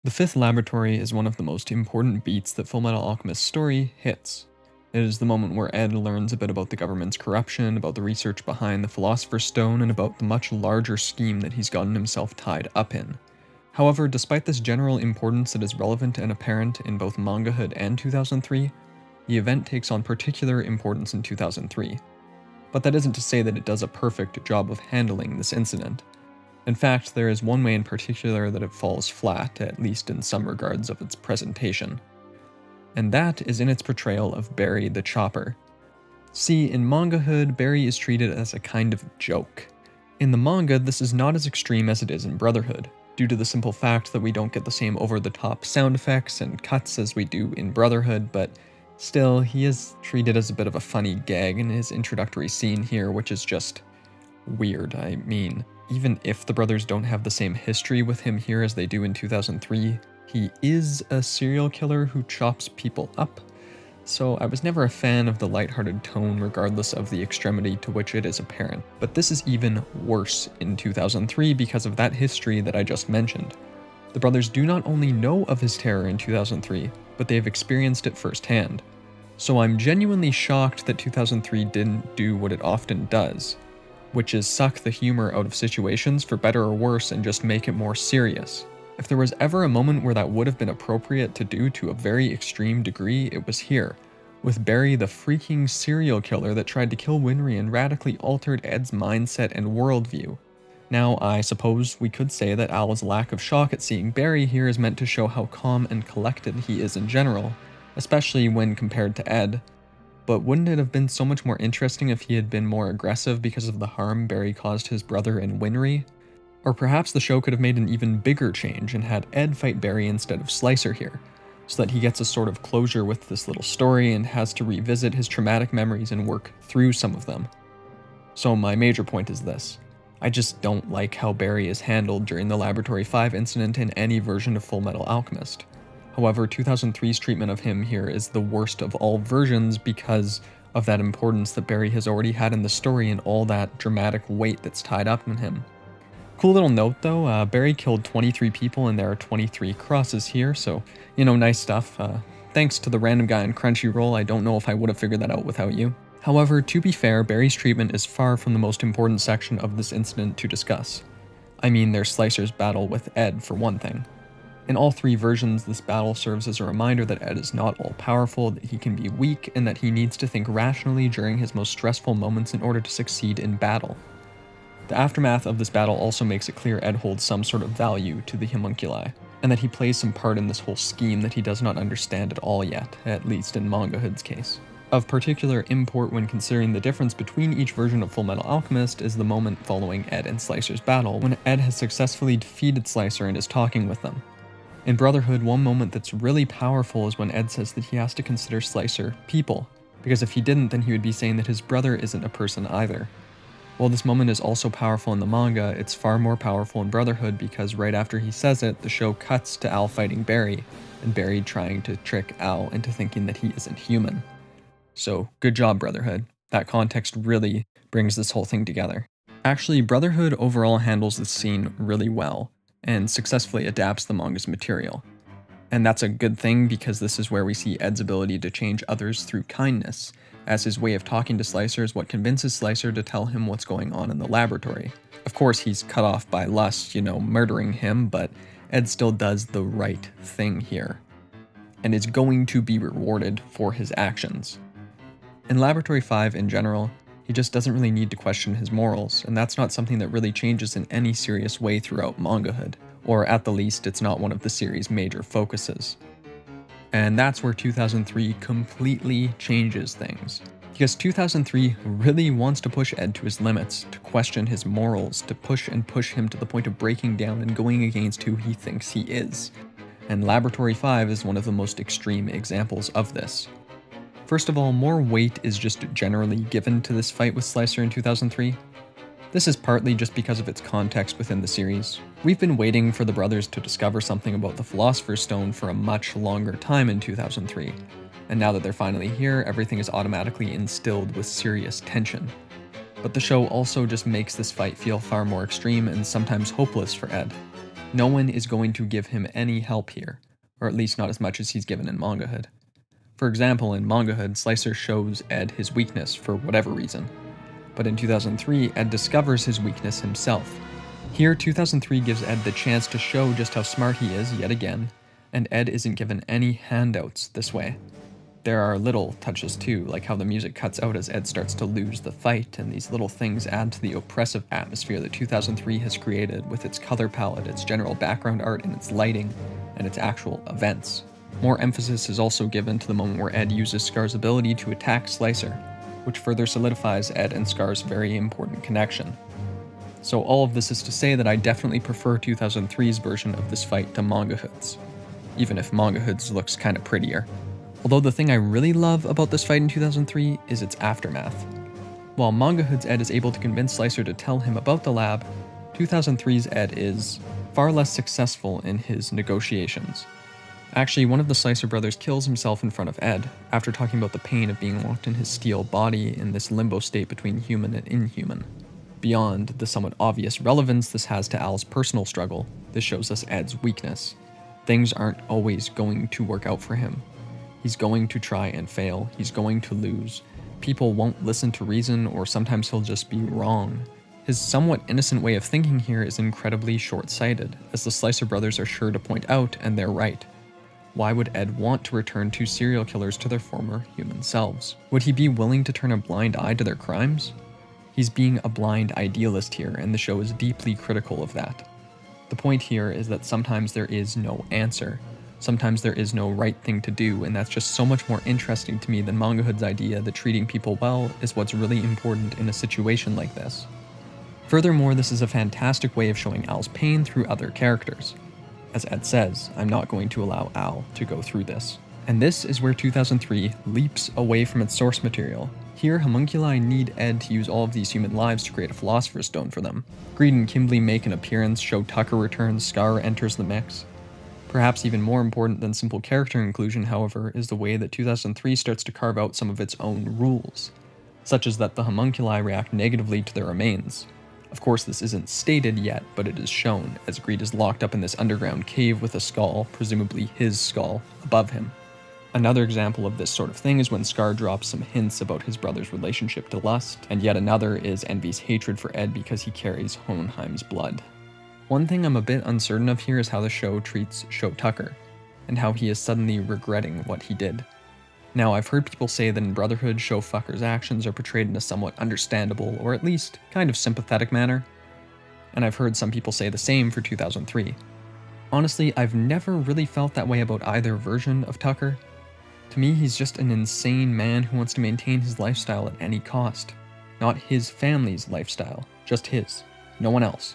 The fifth laboratory is one of the most important beats that Fullmetal Alchemist's story hits. It is the moment where Ed learns a bit about the government's corruption, about the research behind the Philosopher's Stone, and about the much larger scheme that he's gotten himself tied up in. However, despite this general importance that is relevant and apparent in both Mangahood and 2003, the event takes on particular importance in 2003. But that isn't to say that it does a perfect job of handling this incident. In fact, there is one way in particular that it falls flat, at least in some regards of its presentation. And that is in its portrayal of Barry the Chopper. See, in Mangahood, Barry is treated as a kind of joke. In the manga, this is not as extreme as it is in Brotherhood, due to the simple fact that we don't get the same over-the-top sound effects and cuts as we do in Brotherhood, but still, he is treated as a bit of a funny gag in his introductory scene here, which is just weird. I mean, even if the brothers don't have the same history with him here as they do in 2003, he is a serial killer who chops people up, so I was never a fan of the lighthearted tone regardless of the extremity to which it is apparent. But this is even worse in 2003 because of that history that I just mentioned. The brothers do not only know of his terror in 2003, but they have experienced it firsthand. So I'm genuinely shocked that 2003 didn't do what it often does, which is suck the humor out of situations for better or worse and just make it more serious. If there was ever a moment where that would have been appropriate to do to a very extreme degree, it was here, with Barry the freaking serial killer that tried to kill Winry and radically altered Ed's mindset and worldview. Now, I suppose we could say that Al's lack of shock at seeing Barry here is meant to show how calm and collected he is in general, especially when compared to Ed. But wouldn't it have been so much more interesting if he had been more aggressive because of the harm Barry caused his brother and Winry? Or perhaps the show could have made an even bigger change and had Ed fight Barry instead of Slicer here, so that he gets a sort of closure with this little story and has to revisit his traumatic memories and work through some of them. So my major point is this. I just don't like how Barry is handled during the Laboratory 5 incident in any version of Fullmetal Alchemist. However, 2003's treatment of him here is the worst of all versions because of that importance that Barry has already had in the story and all that dramatic weight that's tied up in him. Cool little note though, Barry killed 23 people and there are 23 crosses here, so, nice stuff. Thanks to the random guy in Crunchyroll, I don't know if I would have figured that out without you. However, to be fair, Barry's treatment is far from the most important section of this incident to discuss. I mean, there's Slicer's battle with Ed, for one thing. In all three versions, this battle serves as a reminder that Ed is not all-powerful, that he can be weak, and that he needs to think rationally during his most stressful moments in order to succeed in battle. The aftermath of this battle also makes it clear Ed holds some sort of value to the homunculi, and that he plays some part in this whole scheme that he does not understand at all yet, at least in Mangahood's case. Of particular import when considering the difference between each version of Fullmetal Alchemist is the moment following Ed and Slicer's battle, when Ed has successfully defeated Slicer and is talking with them. In Brotherhood, one moment that's really powerful is when Ed says that he has to consider Slicer people, because if he didn't, then he would be saying that his brother isn't a person either. While this moment is also powerful in the manga, it's far more powerful in Brotherhood because right after he says it, the show cuts to Al fighting Barry, and Barry trying to trick Al into thinking that he isn't human. So, good job, Brotherhood. That context really brings this whole thing together. Actually, Brotherhood overall handles this scene really well, and successfully adapts the manga's material. And that's a good thing because this is where we see Ed's ability to change others through kindness, as his way of talking to Slicer is what convinces Slicer to tell him what's going on in the laboratory. Of course, he's cut off by lust, murdering him, but Ed still does the right thing here, and is going to be rewarded for his actions. In Laboratory 5 in general, he just doesn't really need to question his morals, and that's not something that really changes in any serious way throughout Mangahood, or at the least, it's not one of the series' major focuses. And that's where 2003 completely changes things. Because 2003 really wants to push Ed to his limits, to question his morals, to push him to the point of breaking down and going against who he thinks he is. And Laboratory 5 is one of the most extreme examples of this. First of all, more weight is just generally given to this fight with Slicer in 2003. This is partly just because of its context within the series. We've been waiting for the brothers to discover something about the Philosopher's Stone for a much longer time in 2003, and now that they're finally here, everything is automatically instilled with serious tension. But the show also just makes this fight feel far more extreme and sometimes hopeless for Ed. No one is going to give him any help here, or at least not as much as he's given in Mangahood. For example, in Mangahood, Slicer shows Ed his weakness for whatever reason. But in 2003, Ed discovers his weakness himself. Here, 2003 gives Ed the chance to show just how smart he is yet again, and Ed isn't given any handouts this way. There are little touches too, like how the music cuts out as Ed starts to lose the fight, and these little things add to the oppressive atmosphere that 2003 has created with its color palette, its general background art, and its lighting, and its actual events. More emphasis is also given to the moment where Ed uses Scar's ability to attack Slicer, which further solidifies Ed and Scar's very important connection. So all of this is to say that I definitely prefer 2003's version of this fight to Mangahood's, even if Mangahood's looks kinda prettier. Although the thing I really love about this fight in 2003 is its aftermath. While Mangahood's Ed is able to convince Slicer to tell him about the lab, 2003's Ed is far less successful in his negotiations. Actually, one of the Slicer brothers kills himself in front of Ed, after talking about the pain of being locked in his steel body in this limbo state between human and inhuman. Beyond the somewhat obvious relevance this has to Al's personal struggle, this shows us Ed's weakness. Things aren't always going to work out for him. He's going to try and fail, he's going to lose. People won't listen to reason, or sometimes he'll just be wrong. His somewhat innocent way of thinking here is incredibly short-sighted, as the Slicer brothers are sure to point out, and they're right. Why would Ed want to return two serial killers to their former human selves? Would he be willing to turn a blind eye to their crimes? He's being a blind idealist here, and the show is deeply critical of that. The point here is that sometimes there is no answer. Sometimes there is no right thing to do, and that's just so much more interesting to me than Mangahood's idea that treating people well is what's really important in a situation like this. Furthermore, this is a fantastic way of showing Al's pain through other characters. As Ed says, I'm not going to allow Al to go through this. And this is where 2003 leaps away from its source material. Here, homunculi need Ed to use all of these human lives to create a Philosopher's Stone for them. Greed and Kimberly make an appearance, Show Tucker returns, Scar enters the mix. Perhaps even more important than simple character inclusion, however, is the way that 2003 starts to carve out some of its own rules, such as that the homunculi react negatively to their remains. Of course, this isn't stated yet, but it is shown, as Greed is locked up in this underground cave with a skull, presumably his skull, above him. Another example of this sort of thing is when Scar drops some hints about his brother's relationship to lust, and yet another is Envy's hatred for Ed because he carries Hohenheim's blood. One thing I'm a bit uncertain of here is how the show treats Show Tucker, and how he is suddenly regretting what he did. Now, I've heard people say that in Brotherhood, Show Fucker's actions are portrayed in a somewhat understandable, or at least kind of sympathetic manner, and I've heard some people say the same for 2003. Honestly, I've never really felt that way about either version of Tucker. To me, he's just an insane man who wants to maintain his lifestyle at any cost. Not his family's lifestyle, just his. No one else.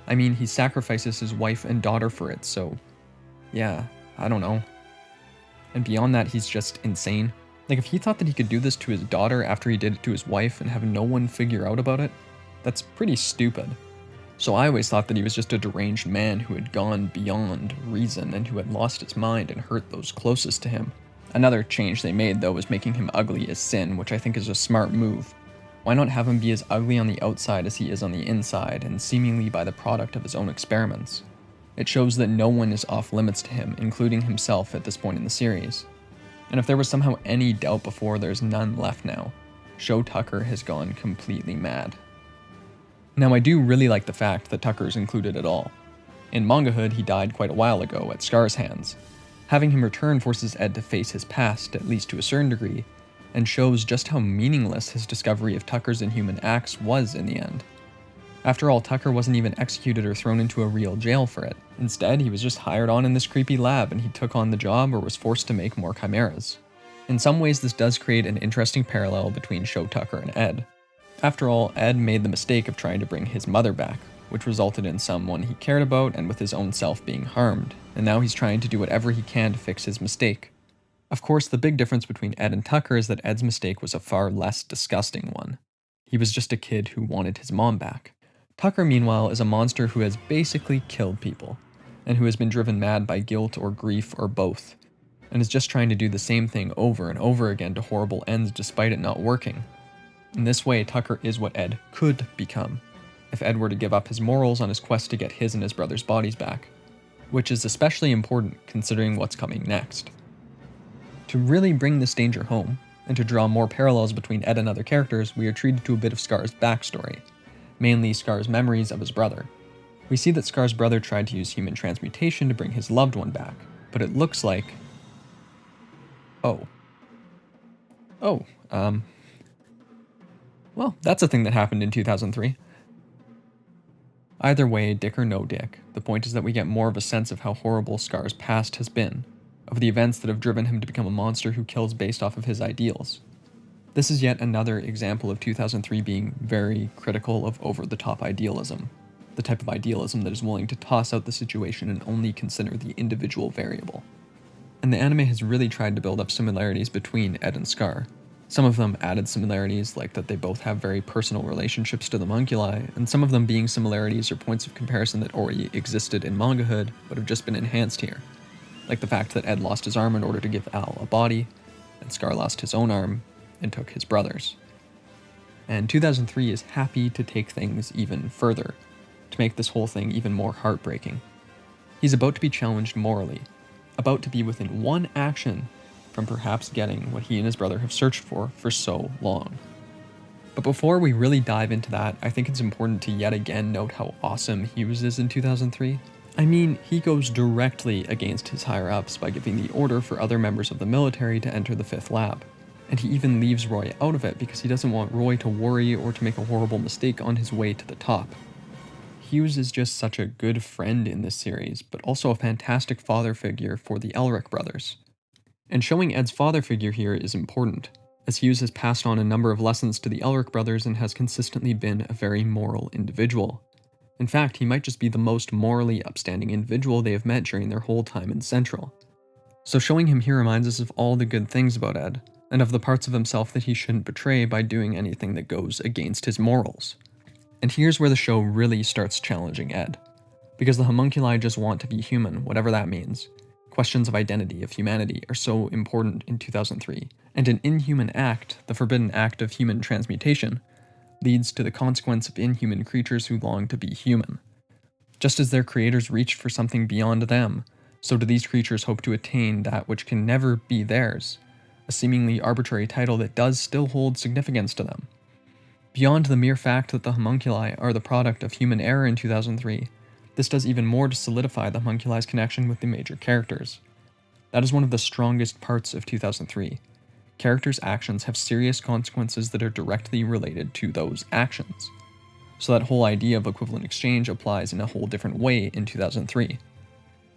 I mean, he sacrifices his wife and daughter for it, so yeah, I don't know. And beyond that, he's just insane. Like, if he thought that he could do this to his daughter after he did it to his wife and have no one figure out about it, that's pretty stupid. So I always thought that he was just a deranged man who had gone beyond reason and who had lost his mind and hurt those closest to him. Another change they made, though, was making him ugly as sin, which I think is a smart move. Why not have him be as ugly on the outside as he is on the inside, and seemingly by the product of his own experiments? It shows that no one is off limits to him, including himself at this point in the series. And if there was somehow any doubt before, there's none left now. Show Tucker has gone completely mad. Now, I do really like the fact that Tucker is included at all. In Mangahood, he died quite a while ago at Scar's hands. Having him return forces Ed to face his past, at least to a certain degree, and shows just how meaningless his discovery of Tucker's inhuman acts was in the end. After all, Tucker wasn't even executed or thrown into a real jail for it. Instead, he was just hired on in this creepy lab, and he took on the job or was forced to make more chimeras. In some ways, this does create an interesting parallel between Show Tucker and Ed. After all, Ed made the mistake of trying to bring his mother back, which resulted in someone he cared about and with his own self being harmed, and now he's trying to do whatever he can to fix his mistake. Of course, the big difference between Ed and Tucker is that Ed's mistake was a far less disgusting one. He was just a kid who wanted his mom back. Tucker, meanwhile, is a monster who has basically killed people, and who has been driven mad by guilt or grief or both, and is just trying to do the same thing over and over again to horrible ends despite it not working. In this way, Tucker is what Ed could become. if Ed were to give up his morals on his quest to get his and his brother's bodies back, which is especially important considering what's coming next. To really bring this danger home, and to draw more parallels between Ed and other characters, we are treated to a bit of Scar's backstory, mainly Scar's memories of his brother. We see that Scar's brother tried to use human transmutation to bring his loved one back, but it looks like... Well, that's a thing that happened in 2003. Either way, dick or no dick, the point is that we get more of a sense of how horrible Scar's past has been, of the events that have driven him to become a monster who kills based off of his ideals. This is yet another example of 2003 being very critical of over-the-top idealism, the type of idealism that is willing to toss out the situation and only consider the individual variable. And the anime has really tried to build up similarities between Ed and Scar. Some of them added similarities, like that they both have very personal relationships to the homunculi, and some of them being similarities or points of comparison that already existed in Mangahood, but have just been enhanced here. Like the fact that Ed lost his arm in order to give Al a body, and Scar lost his own arm and took his brother's. And 2003 is happy to take things even further, to make this whole thing even more heartbreaking. He's about to be challenged morally, about to be within one action from perhaps getting what he and his brother have searched for so long. But before we really dive into that, I think it's important to yet again note how awesome Hughes is in 2003. I mean, he goes directly against his higher-ups by giving the order for other members of the military to enter the 5th lab. And he even leaves Roy out of it because he doesn't want Roy to worry or to make a horrible mistake on his way to the top. Hughes is just such a good friend in this series, but also a fantastic father figure for the Elric brothers. And showing Ed's father figure here is important, as Hughes has passed on a number of lessons to the Elric brothers and has consistently been a very moral individual. In fact, he might just be the most morally upstanding individual they have met during their whole time in Central. So showing him here reminds us of all the good things about Ed, and of the parts of himself that he shouldn't betray by doing anything that goes against his morals. And here's where the show really starts challenging Ed, because the homunculi just want to be human, whatever that means. Questions of identity, of humanity, are so important in 2003, and an inhuman act, the forbidden act of human transmutation, leads to the consequence of inhuman creatures who long to be human. Just as their creators reached for something beyond them, so do these creatures hope to attain that which can never be theirs, a seemingly arbitrary title that does still hold significance to them. Beyond the mere fact that the homunculi are the product of human error in 2003, this does even more to solidify the homunculi's connection with the major characters. That is one of the strongest parts of 2003. Characters' actions have serious consequences that are directly related to those actions. So that whole idea of equivalent exchange applies in a whole different way in 2003.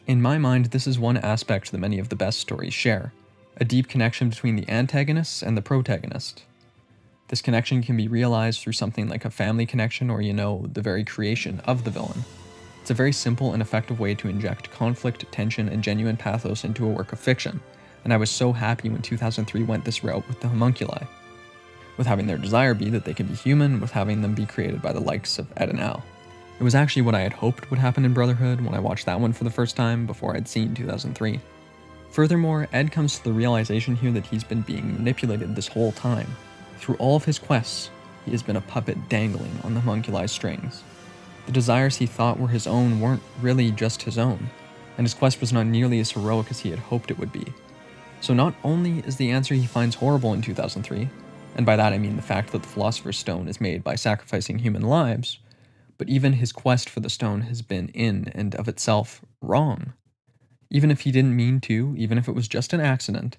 In my mind, this is one aspect that many of the best stories share, a deep connection between the antagonist and the protagonist. This connection can be realized through something like a family connection or, the very creation of the villain. It's a very simple and effective way to inject conflict, tension, and genuine pathos into a work of fiction, and I was so happy when 2003 went this route with the homunculi, with having their desire be that they can be human, with having them be created by the likes of Ed and Al. It was actually what I had hoped would happen in Brotherhood when I watched that one for the first time before I'd seen 2003. Furthermore, Ed comes to the realization here that he's been being manipulated this whole time. Through all of his quests, he has been a puppet dangling on the homunculi's strings. The desires he thought were his own weren't really just his own, and his quest was not nearly as heroic as he had hoped it would be. So not only is the answer he finds horrible in 2003, and by that I mean the fact that the Philosopher's Stone is made by sacrificing human lives, but even his quest for the stone has been in and of itself wrong. Even if he didn't mean to, even if it was just an accident,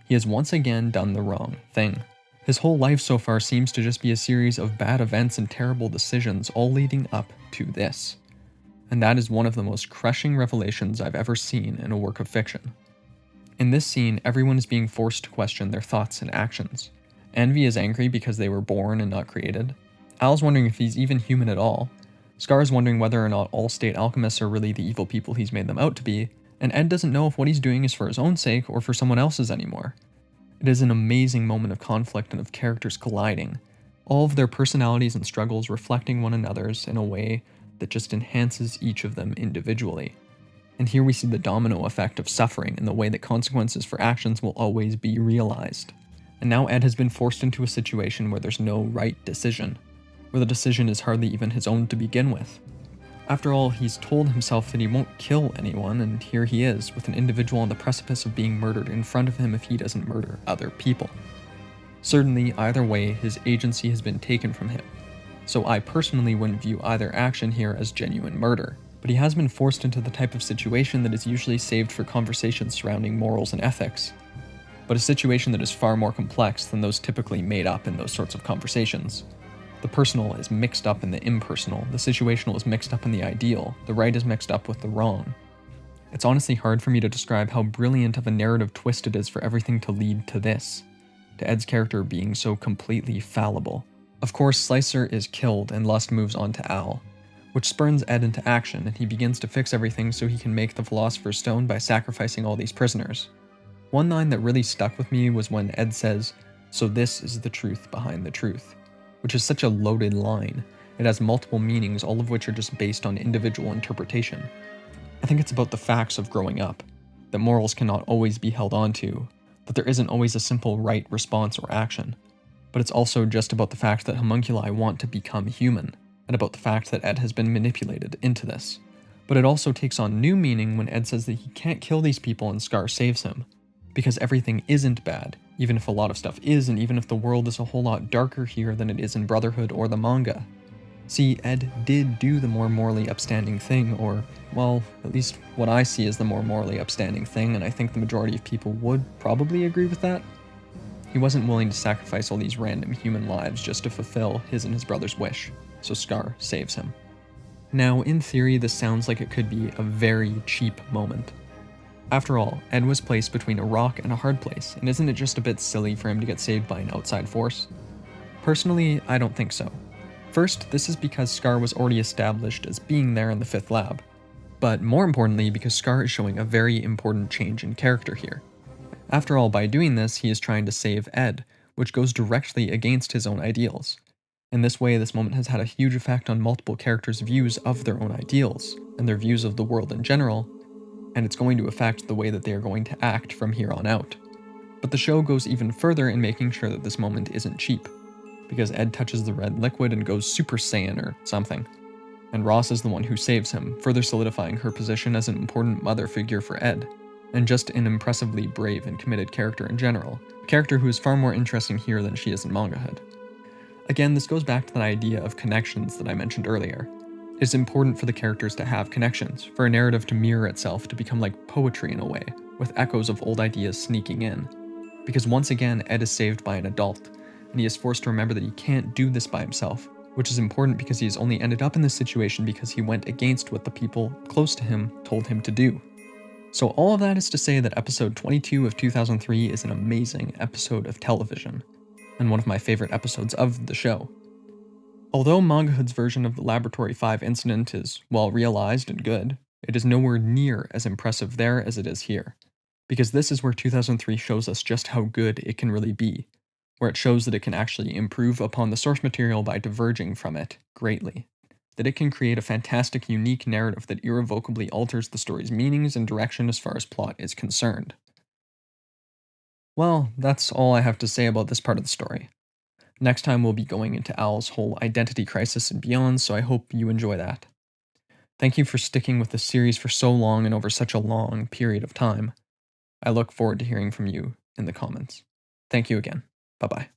he has once again done the wrong thing. His whole life so far seems to just be a series of bad events and terrible decisions all leading up to this. And that is one of the most crushing revelations I've ever seen in a work of fiction. In this scene, everyone is being forced to question their thoughts and actions. Envy is angry because they were born and not created. Al's wondering if he's even human at all. Scar is wondering whether or not all state alchemists are really the evil people he's made them out to be, and Ed doesn't know if what he's doing is for his own sake or for someone else's anymore. It is an amazing moment of conflict and of characters colliding, all of their personalities and struggles reflecting one another's in a way that just enhances each of them individually. And here we see the domino effect of suffering in the way that consequences for actions will always be realized. And now Ed has been forced into a situation where there's no right decision. where the decision is hardly even his own to begin with. After all, he's told himself that he won't kill anyone, and here he is, with an individual on the precipice of being murdered in front of him if he doesn't murder other people. Certainly, either way, his agency has been taken from him, so I personally wouldn't view either action here as genuine murder, but he has been forced into the type of situation that is usually saved for conversations surrounding morals and ethics, but a situation that is far more complex than those typically made up in those sorts of conversations. The personal is mixed up in the impersonal, the situational is mixed up in the ideal, the right is mixed up with the wrong. It's honestly hard for me to describe how brilliant of a narrative twist it is for everything to lead to this, to Ed's character being so completely fallible. Of course, Slicer is killed and Lust moves on to Al, which spurns Ed into action, and he begins to fix everything so he can make the Philosopher's Stone by sacrificing all these prisoners. One line that really stuck with me was when Ed says, "So this is the truth behind the truth," which is such a loaded line. It has multiple meanings, all of which are just based on individual interpretation. I think it's about the facts of growing up, that morals cannot always be held onto, that there isn't always a simple right response or action. But it's also just about the fact that homunculi want to become human, and about the fact that Ed has been manipulated into this. But it also takes on new meaning when Ed says that he can't kill these people and Scar saves him, because everything isn't bad, even if a lot of stuff is, and even if the world is a whole lot darker here than it is in Brotherhood or the manga. See, Ed did do the more morally upstanding thing, or, well, at least what I see as the more morally upstanding thing, and I think the majority of people would probably agree with that. He wasn't willing to sacrifice all these random human lives just to fulfill his and his brother's wish, so Scar saves him. Now, in theory, this sounds like it could be a very cheap moment. After all, Ed was placed between a rock and a hard place, and isn't it just a bit silly for him to get saved by an outside force? Personally, I don't think so. First, this is because Scar was already established as being there in the 5th lab, but more importantly because Scar is showing a very important change in character here. After all, by doing this, he is trying to save Ed, which goes directly against his own ideals. In this way, this moment has had a huge effect on multiple characters' views of their own ideals, and their views of the world in general, and it's going to affect the way that they are going to act from here on out. But the show goes even further in making sure that this moment isn't cheap, because Ed touches the red liquid and goes Super Saiyan or something, and Ross is the one who saves him, further solidifying her position as an important mother figure for Ed, and just an impressively brave and committed character in general, a character who is far more interesting here than she is in Mangahood. Again, this goes back to that idea of connections that I mentioned earlier. It is important for the characters to have connections, for a narrative to mirror itself, to become like poetry in a way, with echoes of old ideas sneaking in. Because once again, Ed is saved by an adult, and he is forced to remember that he can't do this by himself, which is important because he has only ended up in this situation because he went against what the people close to him told him to do. So all of that is to say that episode 22 of 2003 is an amazing episode of television, and one of my favorite episodes of the show. Although Mangahood's version of the Laboratory 5 incident is well realized and good, it is nowhere near as impressive there as it is here, because this is where 2003 shows us just how good it can really be, where it shows that it can actually improve upon the source material by diverging from it greatly, that it can create a fantastic, unique narrative that irrevocably alters the story's meanings and direction as far as plot is concerned. Well, that's all I have to say about this part of the story. Next time we'll be going into Al's whole identity crisis and beyond, so I hope you enjoy that. Thank you for sticking with this series for so long and over such a long period of time. I look forward to hearing from you in the comments. Thank you again. Bye-bye.